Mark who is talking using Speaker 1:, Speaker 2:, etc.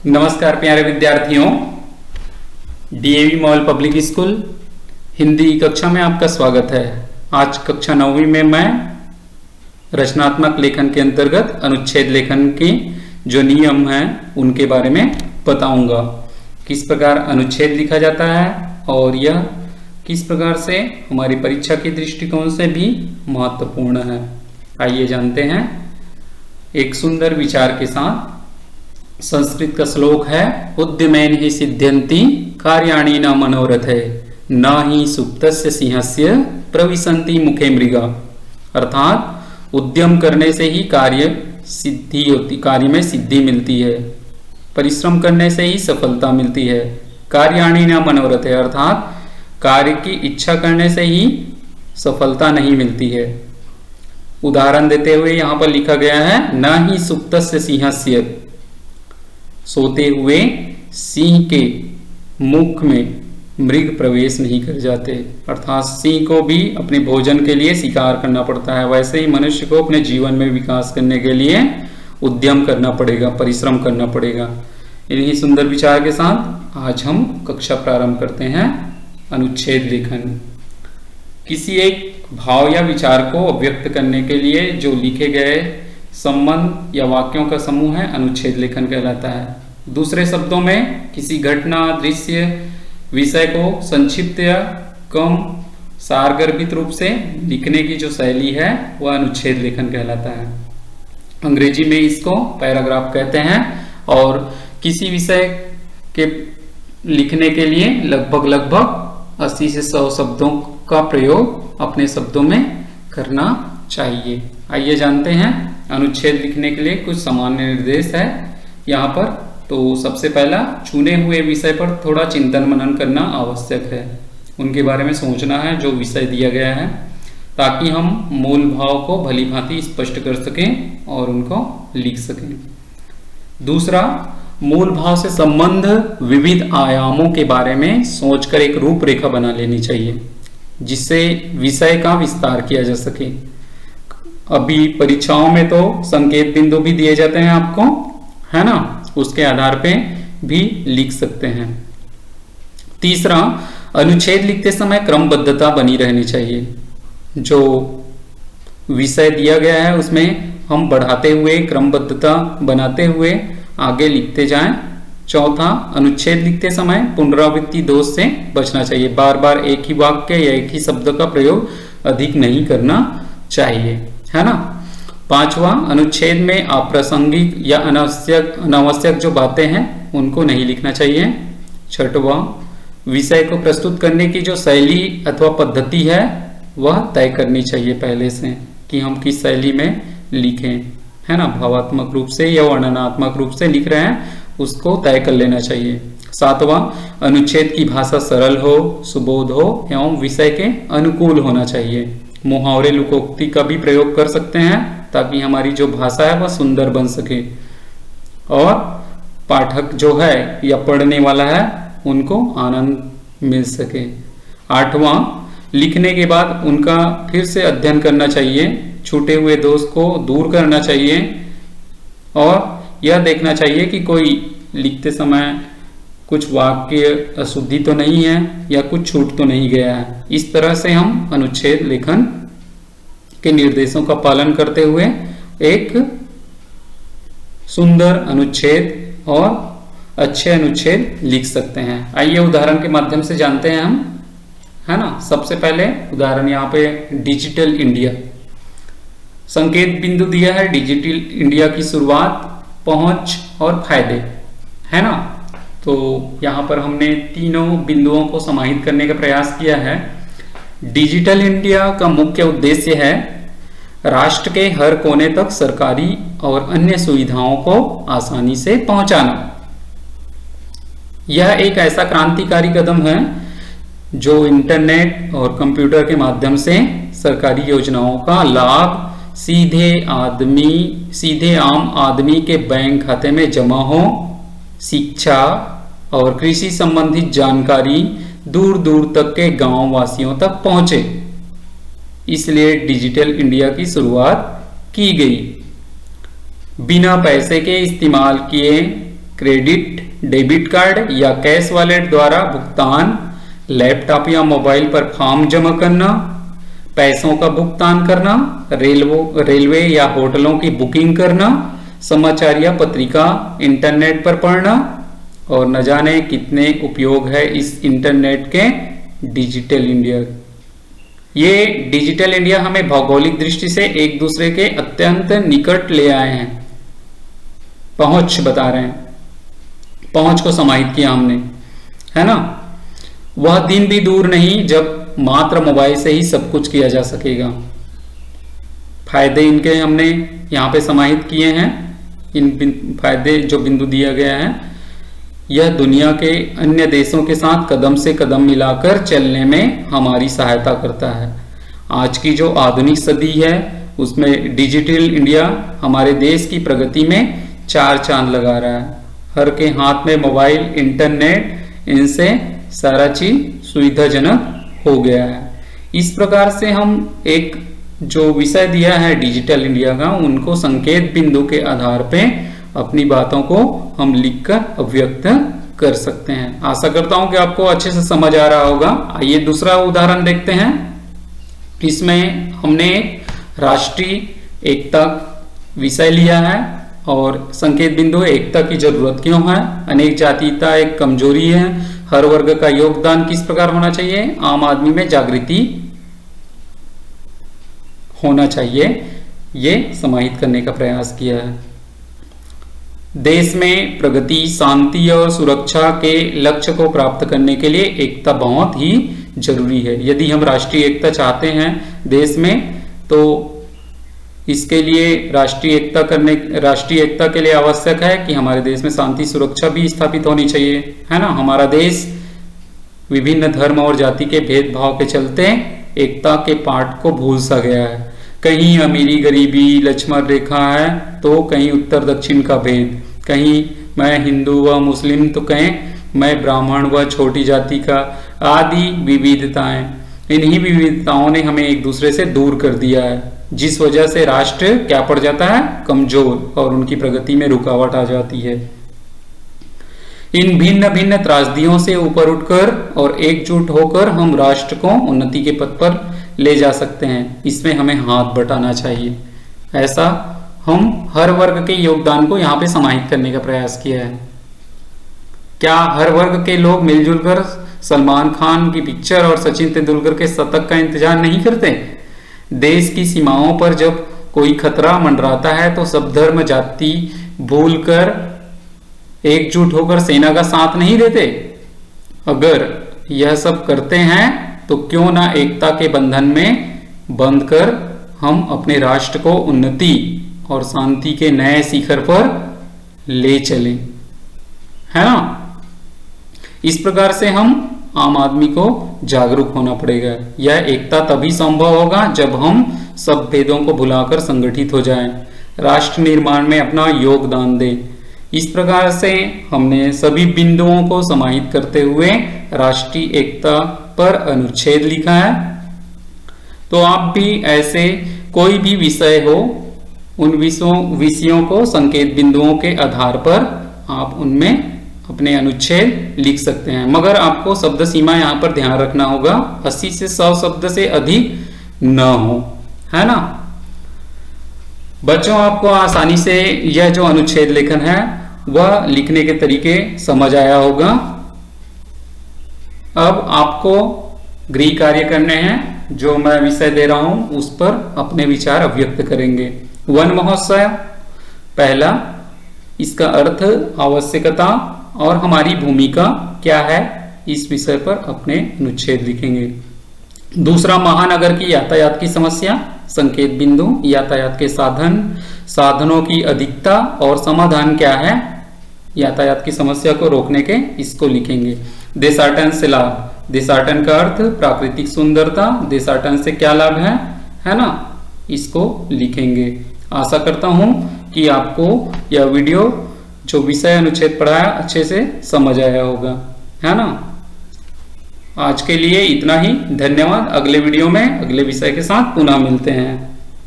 Speaker 1: नमस्कार प्यारे विद्यार्थियों, DAV model public school Hindi कक्षा में आपका स्वागत है। आज कक्षा 9वीं में मैं रचनात्मक लेखन के अंतर्गत अनुच्छेद लेखन के जो नियम हैं उनके बारे में बताऊंगा। किस प्रकार अनुच्छेद लिखा जाता है और यह किस प्रकार से हमारी परीक्षा के दृष्टिकोण से भी महत्वपूर्ण है। आइए जानते हैं। एक सुंदर विचार के साथ संस्कृत का श्लोक है, उद्यमेन हि सिद्ध्यन्ति कार्याणि न मनोरथे न हि सुप्तस्य सिंहस्य प्रविशन्ति मुखे मृगा। अर्थात उद्यम करने से ही कार्य में सिद्धि मिलती है, परिश्रम करने से ही सफलता मिलती है। कार्याणि न मनोरथे अर्थात कार्य की इच्छा करने से ही सफलता नहीं मिलती है। उदाहरण देते हुए यहाँ पर लिखा गया है, न ही सुप्तस्य सिंहस्य, सोते हुए सिंह के मुख में मृग प्रवेश नहीं कर जाते। अर्थात सिंह को भी अपने भोजन के लिए शिकार करना पड़ता है, वैसे ही मनुष्य को अपने जीवन में विकास करने के लिए उद्यम करना पड़ेगा, परिश्रम करना पड़ेगा। इन्हीं सुंदर विचार के साथ आज हम कक्षा प्रारंभ करते हैं। अनुच्छेद लेखन किसी एक भाव या विचार को अभिव्यक्त करने के लिए जो लिखे गए संबंध या वाक्यों का समूह है अनुच्छेद लेखन कहलाता है। दूसरे शब्दों में किसी घटना, दृश्य, विषय को संक्षिप्त या कम सारगर्भित रूप से लिखने की जो शैली है वह अनुच्छेद लेखन कहलाता है। अंग्रेजी में इसको पैराग्राफ कहते हैं और किसी विषय के लिखने के लिए लगभग 80 से 100 शब्दों का प्रयोग अपने शब्दों में करना चाहिए। आइए जानते हैं अनुच्छेद लिखने के लिए कुछ सामान्य निर्देश है यहाँ पर। तो सबसे पहला, चुने हुए विषय पर थोड़ा चिंतन मनन करना आवश्यक है। उनके बारे में सोचना है जो विषय दिया गया है, ताकि हम मूल भाव को भली भांति स्पष्ट कर सकें और उनको लिख सकें। दूसरा, मूल भाव से संबंध विविध आयामों के बारे में सोचकर एक रूपरेखा बना लेनी चाहिए, जिससे विषय का विस्तार किया जा सके। अभी परीक्षाओं में तो संकेत बिंदु भी दिए जाते हैं आपको, है ना, उसके आधार पे भी लिख सकते हैं। तीसरा, अनुच्छेद लिखते समय क्रमबद्धता बनी रहनी चाहिए। जो विषय दिया गया है उसमें हम बढ़ाते हुए क्रमबद्धता बनाते हुए आगे लिखते जाएं। चौथा, अनुच्छेद लिखते समय पुनरावृत्ति दोष से बचना चाहिए। बार बार एक ही वाक्य या एक ही शब्द का प्रयोग अधिक नहीं करना चाहिए, है ना। पांचवा, अनुच्छेद में अप्रासंगिक या अनावश्यक जो बातें हैं उनको नहीं लिखना चाहिए। छठवां, विषय को प्रस्तुत करने की जो शैली अथवा पद्धति है वह तय करनी चाहिए पहले से, कि हम किस शैली में लिखें, है ना। भावात्मक रूप से या वर्णनात्मक रूप से लिख रहे हैं उसको तय कर लेना चाहिए। सातवां, अनुच्छेद की भाषा सरल हो, सुबोध हो एवं विषय के अनुकूल होना चाहिए। मुहावरे, लोकोक्ति का भी प्रयोग कर सकते हैं ताकि हमारी जो भाषा है वह सुंदर बन सके और पाठक जो है या पढ़ने वाला है उनको आनंद मिल सके। आठवां, लिखने के बाद उनका फिर से अध्ययन करना चाहिए, छूटे हुए दोष को दूर करना चाहिए और यह देखना चाहिए कि कोई लिखते समय कुछ वाक्य अशुद्धि तो नहीं है या कुछ छूट तो नहीं गया है। इस तरह से हम अनुच्छेद लेखन के निर्देशों का पालन करते हुए एक सुंदर अनुच्छेद और अच्छे अनुच्छेद लिख सकते हैं। आइए उदाहरण के माध्यम से जानते हैं हम, है ना। सबसे पहले उदाहरण यहाँ पे डिजिटल इंडिया, संकेत बिंदु दिया है डिजिटल इंडिया की शुरुआत, पहुंच और फायदे, है ना। तो यहाँ पर हमने तीनों बिंदुओं को समाहित करने का प्रयास किया है। डिजिटल इंडिया का मुख्य उद्देश्य है राष्ट्र के हर कोने तक सरकारी और अन्य सुविधाओं को आसानी से पहुंचाना। यह एक ऐसा क्रांतिकारी कदम है जो इंटरनेट और कंप्यूटर के माध्यम से सरकारी योजनाओं का लाभ सीधे आम आदमी के बैंक खाते में जमा हो, शिक्षा और कृषि संबंधित जानकारी दूर दूर तक के गांव वासियों तक पहुंचे। इसलिए डिजिटल इंडिया की शुरुआत की गई। बिना पैसे के इस्तेमाल किए क्रेडिट, डेबिट कार्ड या कैश वॉलेट द्वारा भुगतान, लैपटॉप या मोबाइल पर फॉर्म जमा करना, पैसों का भुगतान करना, रेलवे या होटलों की बुकिंग करना, समाचार या पत्रिका इंटरनेट पर पढ़ना, और न जाने कितने उपयोग है इस इंटरनेट के डिजिटल इंडिया। ये डिजिटल इंडिया हमें भौगोलिक दृष्टि से एक दूसरे के अत्यंत निकट ले आए हैं। पहुंच बता रहे हैं, पहुंच को समाहित किया हमने, है ना। वह दिन भी दूर नहीं जब मात्र मोबाइल से ही सब कुछ किया जा सकेगा। फायदे इनके हमने यहाँ पे समाहित किए हैं। इन फायदे जो बिंदु दिया गया है, यह दुनिया के अन्य देशों के साथ कदम से कदम मिलाकर चलने में हमारी सहायता करता है। आज की जो आधुनिक सदी है उसमें डिजिटल इंडिया हमारे देश की प्रगति में 4 चांद लगा रहा है। हर के हाथ में मोबाइल, इंटरनेट, इनसे सारा चीज सुविधाजनक हो गया है। इस प्रकार से हम एक जो विषय दिया है डिजिटल इंडिया का, उनको संकेत बिंदु के आधार पे अपनी बातों को हम लिखकर अभिव्यक्त कर सकते हैं। आशा करता हूं कि आपको अच्छे से समझ आ रहा होगा। आइए दूसरा उदाहरण देखते हैं। इसमें हमने राष्ट्रीय एकता विषय लिया है और संकेत बिंदु एकता की जरूरत क्यों है, अनेक जातीयता एक कमजोरी है, हर वर्ग का योगदान किस प्रकार होना चाहिए, आम आदमी में जागृति होना चाहिए, ये समाहित करने का प्रयास किया है। देश में प्रगति, शांति और सुरक्षा के लक्ष्य को प्राप्त करने के लिए एकता बहुत ही जरूरी है। यदि हम राष्ट्रीय एकता चाहते हैं देश में, तो इसके लिए राष्ट्रीय एकता के लिए आवश्यक है कि हमारे देश में शांति सुरक्षा भी स्थापित होनी चाहिए, है ना। हमारा देश विभिन्न धर्म और जाति के भेदभाव के चलते एकता के पाठ को भूल सा गया है। कहीं अमीरी गरीबी लक्ष्मण रेखा है तो कहीं उत्तर दक्षिण का भेद, कहीं मैं हिंदू व मुस्लिम तो कहें मैं ब्राह्मण व छोटी जाति का, आदि विविधताएं। इन्हीं विविधताओं ने हमें एक दूसरे से दूर कर दिया है, जिस वजह से राष्ट्र क्या पड़ जाता है, कमजोर, और उनकी प्रगति में रुकावट आ जाती है। इन भिन्न भिन्न त्रासदियों से ऊपर उठकर और एकजुट होकर हम राष्ट्र को उन्नति के पथ पर ले जा सकते हैं। इसमें हमें हाथ बटाना चाहिए। ऐसा हम हर वर्ग के योगदान को यहाँ पे समाहित करने का प्रयास किया है। क्या हर वर्ग के लोग मिलजुल कर सलमान खान की पिक्चर और सचिन तेंदुलकर के शतक का इंतजार नहीं करते? देश की सीमाओं पर जब कोई खतरा मंडराता है तो सब धर्म जाति भूलकर एकजुट होकर सेना का साथ नहीं देते? अगर यह सब करते हैं तो क्यों ना एकता के बंधन में बंधकर हम अपने राष्ट्र को उन्नति और शांति के नए शिखर पर ले चलें, है ना। इस प्रकार से हम आम आदमी को जागरूक होना पड़ेगा। यह एकता तभी संभव होगा जब हम सब भेदों को भुलाकर संगठित हो जाएं, राष्ट्र निर्माण में अपना योगदान दें। इस प्रकार से हमने सभी बिंदुओं को समाहित करते हुए राष्ट्रीय एकता पर अनुच्छेद लिखा है। तो आप भी ऐसे कोई भी विषय हो, उन विषयों को संकेत बिंदुओं के आधार पर आप उनमें अपने अनुच्छेद लिख सकते हैं। मगर आपको शब्द सीमा यहाँ पर ध्यान रखना होगा, 80 से 100 शब्द से अधिक न हो, है ना। बच्चों, आपको आसानी से यह जो अनुच्छेद लेखन है वह लिखने के तरीके समझ आया होगा। अब आपको गृह कार्य करने हैं। जो मैं विषय दे रहा हूं उस पर अपने विचार अभिव्यक्त करेंगे। वन महोत्सव पहला, इसका अर्थ, आवश्यकता और हमारी भूमिका क्या है, इस विषय पर अपने अनुच्छेद लिखेंगे। दूसरा, महानगर की यातायात की समस्या, संकेत बिंदु, यातायात के साधनों की अधिकता और समाधान क्या है, यातायात की समस्या को रोकने के, इसको लिखेंगे। देशाटन से लाभ, देशाटन का अर्थ प्राकृतिक सुंदरता, देशाटन से क्या लाभ है ना, इसको लिखेंगे। आशा करता हूं कि आपको यह वीडियो जो विषय अनुच्छेद पढ़ाया अच्छे से समझ आया होगा, है ना। आज के लिए इतना ही। धन्यवाद। अगले वीडियो में अगले विषय के साथ पुनः मिलते हैं।